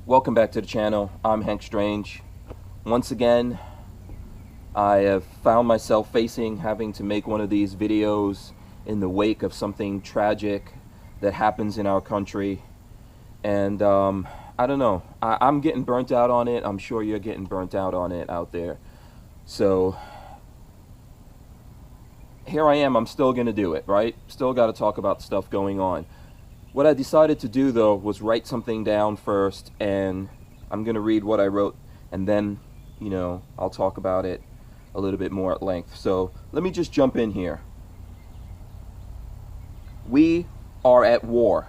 Welcome back to the channel. I'm Hank Strange. Once again, I have found myself having to make one of these videos in the wake of something tragic that happens in our country. And I don't know, I'm getting burnt out on it. I'm sure you're getting burnt out on it out there. So here I am, I'm still gonna do it, right? Still gotta talk about stuff going on. What I decided to do though was write something down first, and I'm gonna read what I wrote, and then, you know, I'll talk about it a little bit more at length. So let me just jump in here. We are at war.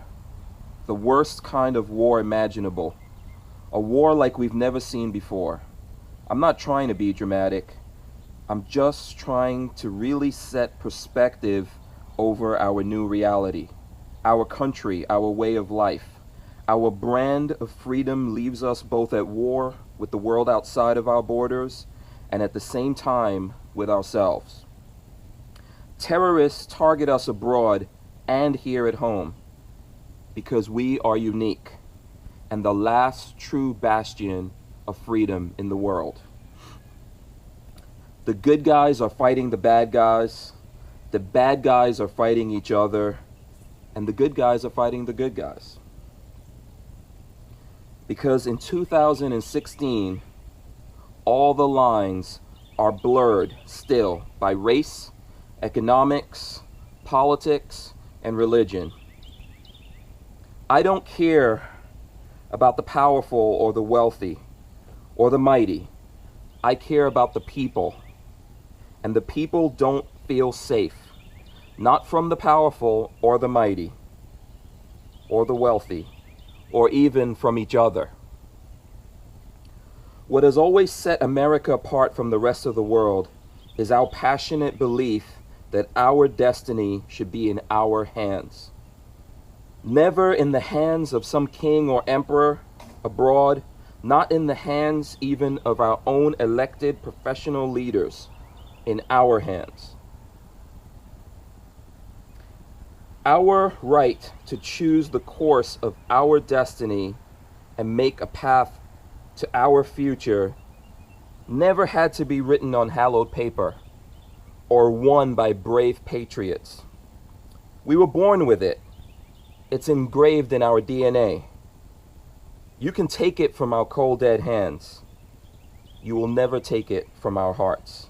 The worst kind of war imaginable. A war like we've never seen before. I'm not trying to be dramatic. I'm just trying to really set perspective over our new reality. Our country, our way of life. Our brand of freedom leaves us both at war with the world outside of our borders and at the same time with ourselves. Terrorists target us abroad and here at home because we are unique and the last true bastion of freedom in the world. The good guys are fighting the bad guys are fighting each other, and the good guys are fighting the good guys. Because in 2016, all the lines are blurred still by race, economics, politics, and religion. I don't care about the powerful or the wealthy or the mighty. I care about the people. And the people don't feel safe. Not from the powerful or the mighty, or the wealthy, or even from each other. What has always set America apart from the rest of the world is our passionate belief that our destiny should be in our hands. Never in the hands of some king or emperor abroad, not in the hands even of our own elected professional leaders, in our hands. Our right to choose the course of our destiny and make a path to our future never had to be written on hallowed paper or won by brave patriots. We were born with it. It's engraved in our DNA. You can take it from our cold dead hands. You will never take it from our hearts.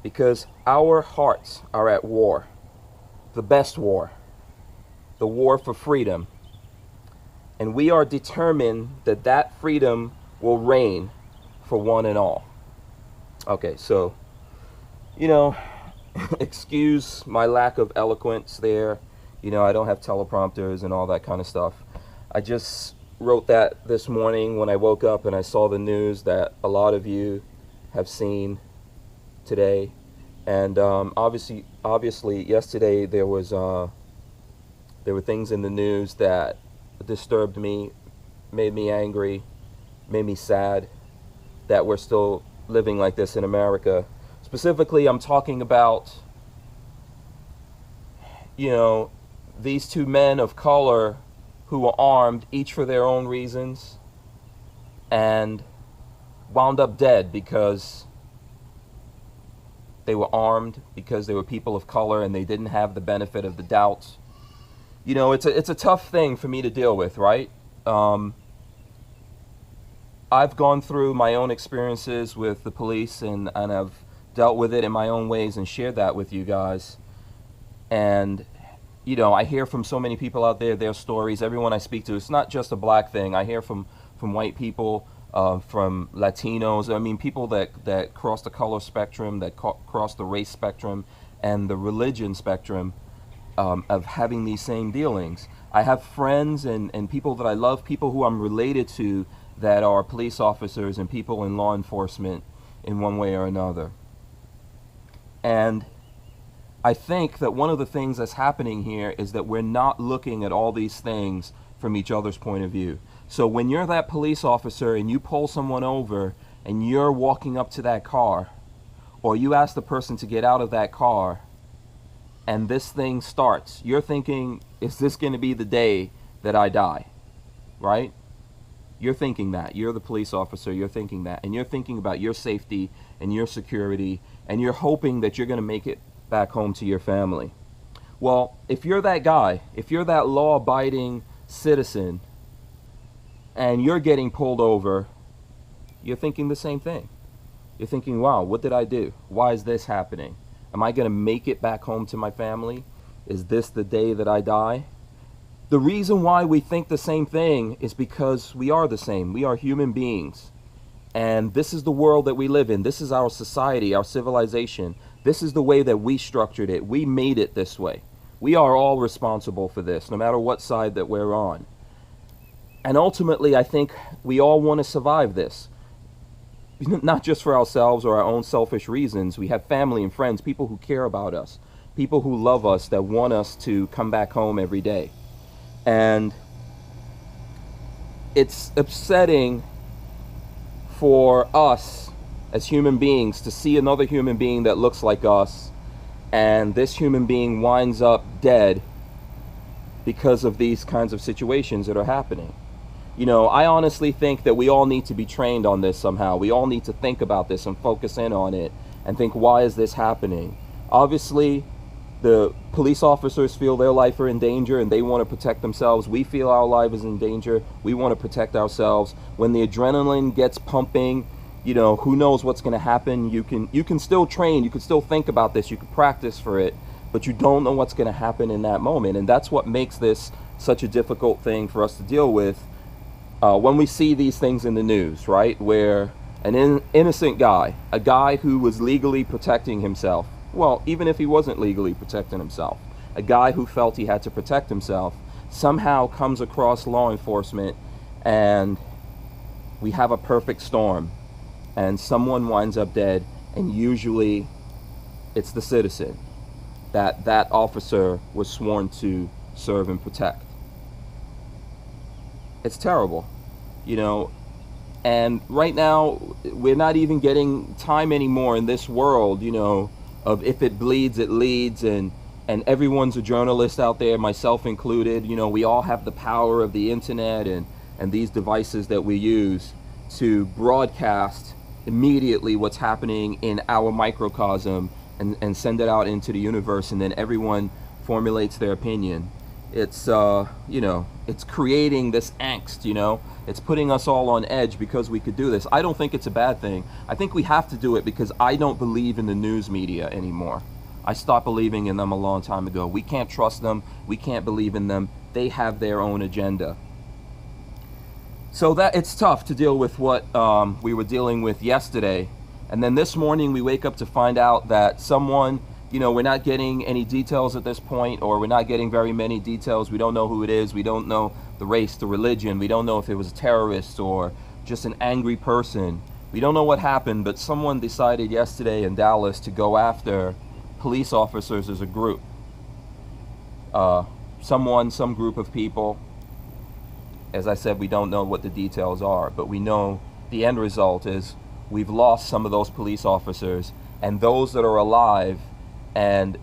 Because our hearts are at war. The best war, the war for freedom. And we are determined that that freedom will reign for one and all. Okay, so, you know, excuse my lack of eloquence there. You know, I don't have teleprompters and all that kind of stuff. I just wrote that this morning when I woke up and I saw the news that a lot of you have seen today. And obviously yesterday there were things in the news that disturbed me, made me angry, made me sad that we're still living like this in America. Specifically, I'm talking about, you know, these two men of color who were armed, each for their own reasons, and wound up dead because they were armed, because they were people of color and they didn't have the benefit of the doubt. You know, it's a tough thing for me to deal with, right? I've gone through my own experiences with the police and I've dealt with it in my own ways and shared that with you guys. And, you know, I hear from so many people out there, their stories, everyone I speak to. It's not just a black thing. I hear from white people, from Latinos, I mean people that cross the color spectrum, that cross the race spectrum and the religion spectrum, of having these same dealings. I have friends and people that I love, people who I'm related to that are police officers and people in law enforcement in one way or another. And I think that one of the things that's happening here is that we're not looking at all these things from each other's point of view. So when you're that police officer and you pull someone over and you're walking up to that car, or you ask the person to get out of that car, and this thing starts, you're thinking, is this going to be the day that I die? Right? You're thinking that. You're the police officer. You're thinking that. And you're thinking about your safety and your security. And you're hoping that you're going to make it back home to your family. Well, if you're that guy, if you're that law-abiding citizen, and you're getting pulled over, you're thinking the same thing. You're thinking, wow, what did I do? Why is this happening? Am I going to make it back home to my family? Is this the day that I die? The reason why we think the same thing is because we are the same. We are human beings. And this is the world that we live in. This is our society, our civilization. This is the way that we structured it. We made it this way. We are all responsible for this, no matter what side that we're on. And ultimately, I think we all want to survive this. Not just for ourselves or our own selfish reasons. We have family and friends, people who care about us, people who love us, that want us to come back home every day. And it's upsetting for us as human beings to see another human being that looks like us, and this human being winds up dead because of these kinds of situations that are happening. You know, I honestly think that we all need to be trained on this somehow. We all need to think about this and focus in on it and think, why is this happening? Obviously, the police officers feel their life are in danger and they want to protect themselves. We feel our life is in danger. We want to protect ourselves. When the adrenaline gets pumping, you know, who knows what's going to happen. You can still train. You can still think about this. You can practice for it. But you don't know what's going to happen in that moment. And that's what makes this such a difficult thing for us to deal with when we see these things in the news, right? Where an innocent guy, a guy who was legally protecting himself, well, even if he wasn't legally protecting himself, a guy who felt he had to protect himself, somehow comes across law enforcement, and we have a perfect storm, and someone winds up dead, and usually it's the citizen that officer was sworn to serve and protect. It's terrible, you know. And right now, we're not even getting time anymore in this world, you know, of if it bleeds, it leads, and everyone's a journalist out there, myself included. You know, we all have the power of the internet and these devices that we use to broadcast immediately what's happening in our microcosm and send it out into the universe, and then everyone formulates their opinion. It's, you know, it's creating this angst, you know. It's putting us all on edge because we could do this. I don't think it's a bad thing. I think we have to do it because I don't believe in the news media anymore. I stopped believing in them a long time ago. We can't trust them. We can't believe in them. They have their own agenda. So that it's tough to deal with what we were dealing with yesterday. And then this morning we wake up to find out that someone, you know, we're not getting any details at this point, or we're not getting very many details. We don't know who it is. We don't know the race, the religion. We don't know if it was a terrorist or just an angry person. We don't know what happened, but someone decided yesterday in Dallas to go after police officers as a group. Some group of people. As I said, we don't know what the details are, but we know the end result is we've lost some of those police officers, and those that are alive and,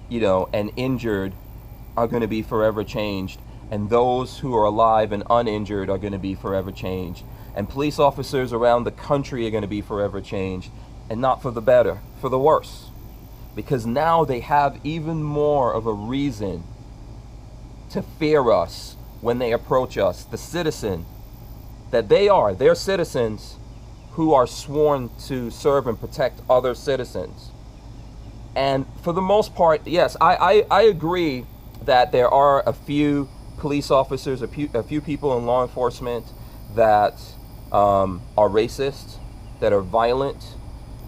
you know, and injured are going to be forever changed, and those who are alive and uninjured are going to be forever changed, and police officers around the country are going to be forever changed, and not for the better, for the worse, because now they have even more of a reason to fear us when they approach us, the citizen that they're citizens who are sworn to serve and protect other citizens. And for the most part, yes, I agree that there are a few police officers, a few people in law enforcement that are racist, that are violent,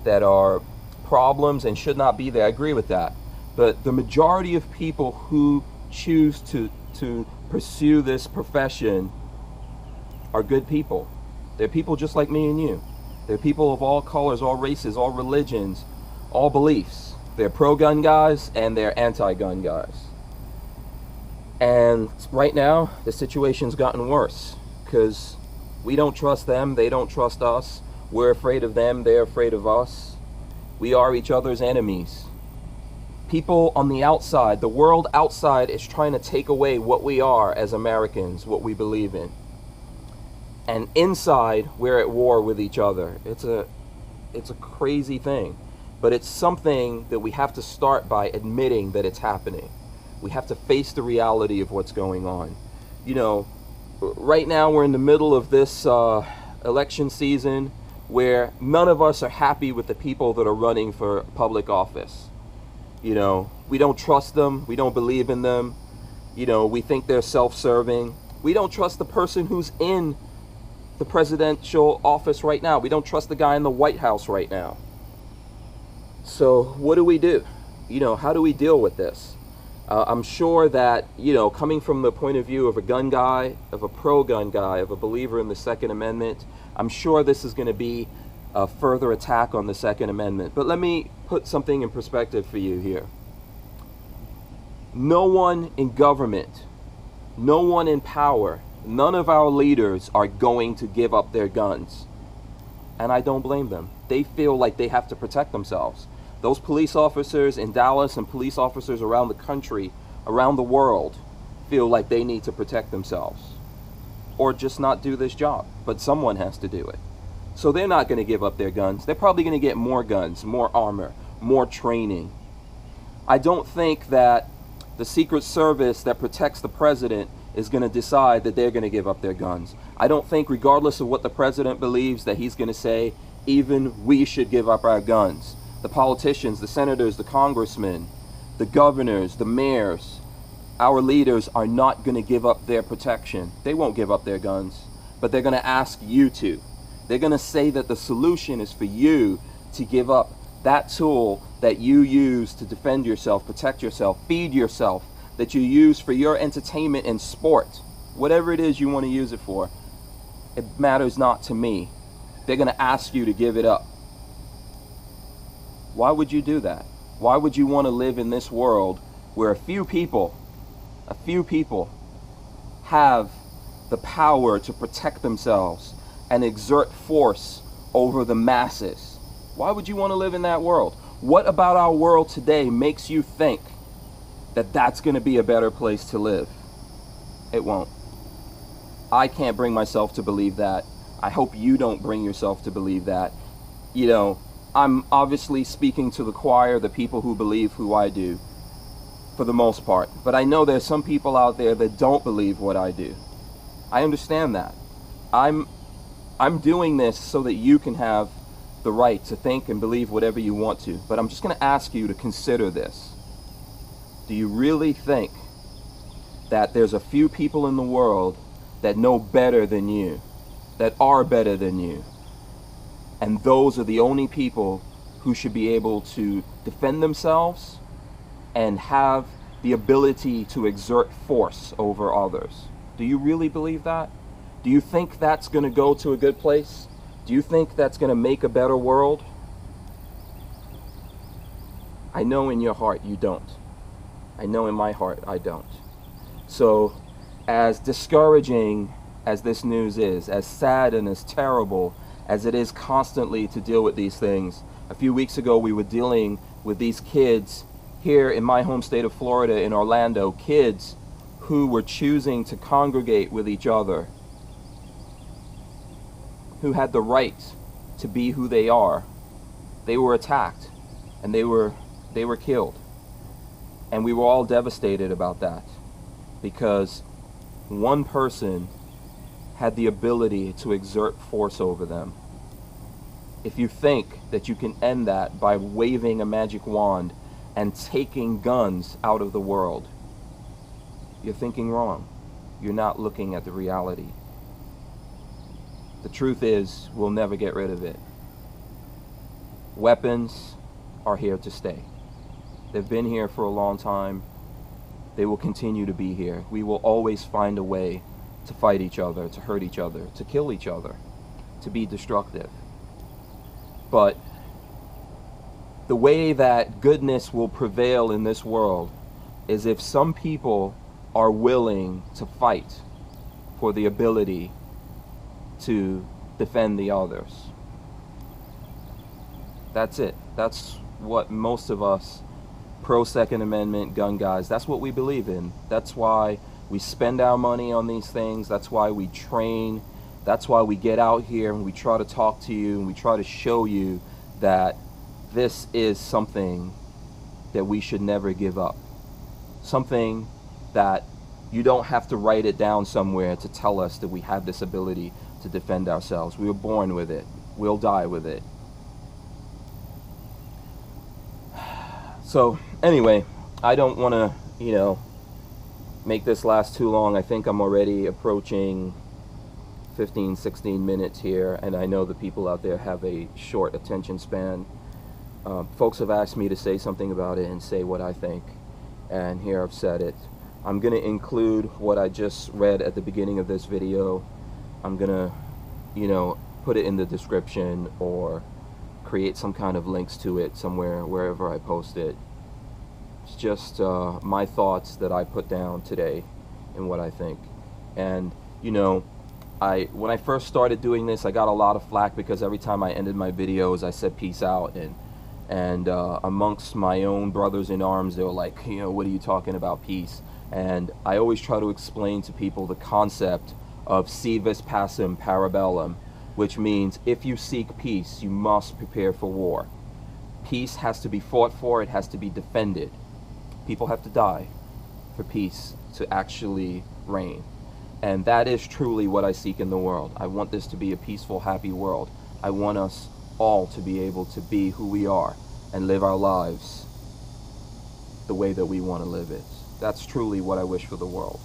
that are problems and should not be there. I agree with that. But the majority of people who choose to pursue this profession are good people. They're people just like me and you. They're people of all colors, all races, all religions, all beliefs. They're pro-gun guys and they're anti-gun guys. And right now, the situation's gotten worse because we don't trust them, they don't trust us. We're afraid of them, they're afraid of us. We are each other's enemies. People on the outside, the world outside, is trying to take away what we are as Americans, what we believe in. and inside we're at war with each other. It's a crazy thing, but it's something that we have to start by admitting that it's happening. We have to face the reality of what's going on. You know, right now we're in the middle of this election season where none of us are happy with the people that are running for public office. You know, we don't trust them, we don't believe in them, you know, we think they're self-serving. We don't trust the person who's in the presidential office right now. We don't trust the guy in the White House right now. So what do we do? You know, how do we deal with this? I'm sure that, you know, coming from the point of view of a gun guy, of a pro-gun guy, of a believer in the Second Amendment, I'm sure this is going to be a further attack on the Second Amendment. But let me put something in perspective for you here. No one in government, no one in power, none of our leaders are going to give up their guns. And I don't blame them. They feel like they have to protect themselves. Those police officers in Dallas and police officers around the country, around the world, feel like they need to protect themselves. Or just not do this job. But someone has to do it. So they're not going to give up their guns. They're probably going to get more guns, more armor, more training. I don't think that the Secret Service that protects the president is going to decide that they're going to give up their guns. I don't think, regardless of what the president believes, that he's going to say, even we should give up our guns. The politicians, the senators, the congressmen, the governors, the mayors, our leaders are not going to give up their protection. They won't give up their guns, but they're going to ask you to. They're going to say that the solution is for you to give up that tool that you use to defend yourself, protect yourself, feed yourself, that you use for your entertainment and sport. Whatever it is you want to use it for, it matters not to me. They're going to ask you to give it up. Why would you do that? Why would you want to live in this world where a few people have the power to protect themselves and exert force over the masses? Why would you want to live in that world? What about our world today makes you think that that's going to be a better place to live? It won't. I can't bring myself to believe that. I hope you don't bring yourself to believe that. You know, I'm obviously speaking to the choir, the people who believe who I do, for the most part. But I know there's some people out there that don't believe what I do. I understand that. I'm doing this so that you can have the right to think and believe whatever you want to. But I'm just going to ask you to consider this. Do you really think that there's a few people in the world that know better than you, that are better than you, and those are the only people who should be able to defend themselves and have the ability to exert force over others? Do you really believe that? Do you think that's going to go to a good place? Do you think that's going to make a better world? I know in your heart you don't. I know in my heart I don't. So, as discouraging as this news is, as sad and as terrible as it is constantly to deal with these things, a few weeks ago we were dealing with these kids here in my home state of Florida, in Orlando, kids who were choosing to congregate with each other, who had the right to be who they are. They were attacked and they were killed. And we were all devastated about that, because one person had the ability to exert force over them. If you think that you can end that by waving a magic wand and taking guns out of the world, you're thinking wrong. You're not looking at the reality. The truth is, we'll never get rid of it. Weapons are here to stay. They've been here for a long time. They will continue to be here. We will always find a way to fight each other, to hurt each other, to kill each other, to be destructive. But the way that goodness will prevail in this world is if some people are willing to fight for the ability to defend the others. That's it. That's what most of us pro-Second Amendment gun guys, that's what we believe in. That's why we spend our money on these things. That's why we train That's why we get out here and we try to talk to you and we try to show you that this is something that we should never give up. Something that you don't have to write it down somewhere to tell us that we have this ability to defend ourselves. We were born with it. We'll die with it. So anyway, I don't want to, make this last too long. I think I'm already approaching 15, 16 minutes here, and I know the people out there have a short attention span. Folks have asked me to say something about it and say what I think, and here I've said it. I'm going to include what I just read at the beginning of this video. I'm going to, put it in the description or create some kind of links to it somewhere, wherever I post it. It's just my thoughts that I put down today and what I think. And, when I first started doing this, I got a lot of flack because every time I ended my videos, I said peace out. And amongst my own brothers in arms, they were like, what are you talking about, peace? And I always try to explain to people the concept of si vis pacem para bellum, which means if you seek peace, you must prepare for war. Peace has to be fought for, it has to be defended. People have to die for peace to actually reign. And that is truly what I seek in the world. I want this to be a peaceful, happy world. I want us all to be able to be who we are and live our lives the way that we want to live it. That's truly what I wish for the world.